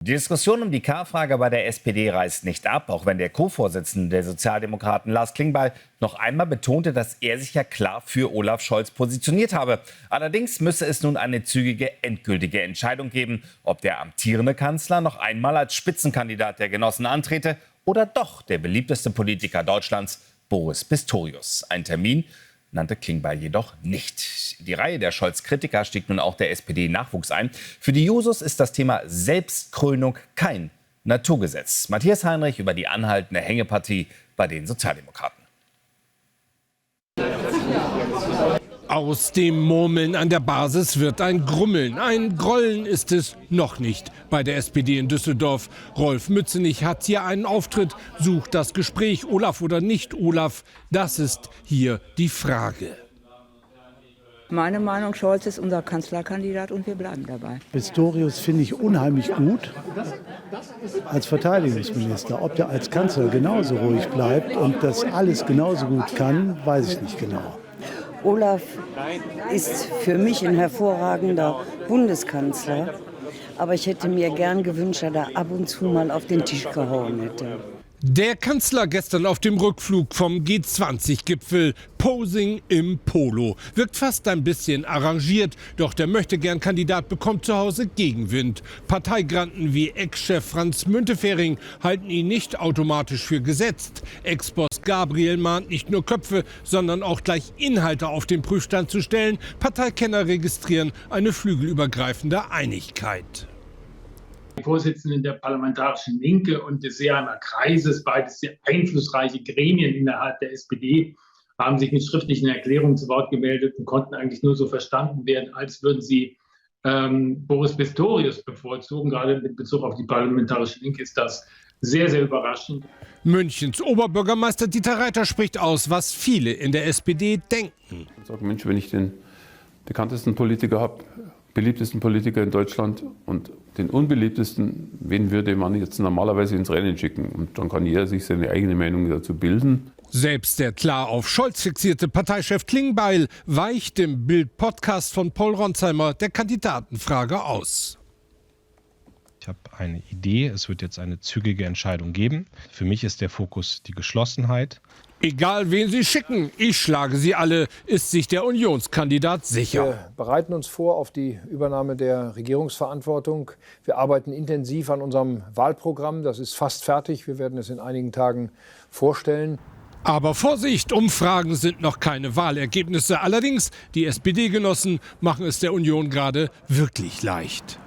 Die Diskussion um die K-Frage bei der SPD reißt nicht ab, auch wenn der Co-Vorsitzende der Sozialdemokraten Lars Klingbeil noch einmal betonte, dass er sich ja klar für Olaf Scholz positioniert habe. Allerdings müsse es nun eine zügige, endgültige Entscheidung geben, ob der amtierende Kanzler noch einmal als Spitzenkandidat der Genossen antrete oder doch der beliebteste Politiker Deutschlands, Boris Pistorius. Ein Termin nannte Klingbeil jedoch nicht. In die Reihe der Scholz-Kritiker stieg nun auch der SPD-Nachwuchs ein. Für die Jusos ist das Thema Selbstkrönung kein Naturgesetz. Matthias Heinrich über die anhaltende Hängepartie bei den Sozialdemokraten. Aus dem Murmeln an der Basis wird ein Grummeln. Ein Grollen ist es noch nicht bei der SPD in Düsseldorf. Rolf Mützenich hat hier einen Auftritt, sucht das Gespräch. Olaf oder nicht Olaf, das ist hier die Frage. Meine Meinung, Scholz ist unser Kanzlerkandidat und wir bleiben dabei. Pistorius finde ich unheimlich gut als Verteidigungsminister. Ob der als Kanzler genauso ruhig bleibt und das alles genauso gut kann, weiß ich nicht genau. Olaf ist für mich ein hervorragender Bundeskanzler. Aber ich hätte mir gern gewünscht, dass er ab und zu mal auf den Tisch gehauen hätte. Der Kanzler gestern auf dem Rückflug vom G20-Gipfel, Posing im Polo. Wirkt fast ein bisschen arrangiert, doch der Möchtegern-Kandidat bekommt zu Hause Gegenwind. Parteigranten wie Ex-Chef Franz Müntefering halten ihn nicht automatisch für gesetzt. Ex-Boss Gabriel mahnt nicht nur Köpfe, sondern auch gleich Inhalte auf den Prüfstand zu stellen. Parteikenner registrieren eine flügelübergreifende Einigkeit. Die Vorsitzenden der Parlamentarischen Linke und des Seeheimer Kreises, beides sehr einflussreiche Gremien innerhalb der SPD, haben sich mit schriftlichen Erklärungen zu Wort gemeldet und konnten eigentlich nur so verstanden werden, als würden sie Boris Pistorius bevorzugen. Gerade mit Bezug auf die Parlamentarische Linke ist das sehr, sehr überraschend. Münchens Oberbürgermeister Dieter Reiter spricht aus, was viele in der SPD denken. Ich sage, Mensch, wenn ich den bekanntesten Politiker habe, beliebtesten Politiker in Deutschland und den unbeliebtesten, wen würde man jetzt normalerweise ins Rennen schicken? Und dann kann jeder sich seine eigene Meinung dazu bilden. Selbst der klar auf Scholz fixierte Parteichef Klingbeil weicht im Bild-Podcast von Paul Ronsheimer der Kandidatenfrage aus. Ich habe eine Idee, es wird jetzt eine zügige Entscheidung geben. Für mich ist der Fokus die Geschlossenheit. Egal wen Sie schicken, ich schlage sie alle, ist sich der Unionskandidat sicher. Wir bereiten uns vor auf die Übernahme der Regierungsverantwortung. Wir arbeiten intensiv an unserem Wahlprogramm. Das ist fast fertig. Wir werden es in einigen Tagen vorstellen. Aber Vorsicht, Umfragen sind noch keine Wahlergebnisse. Allerdings, die SPD-Genossen machen es der Union gerade wirklich leicht.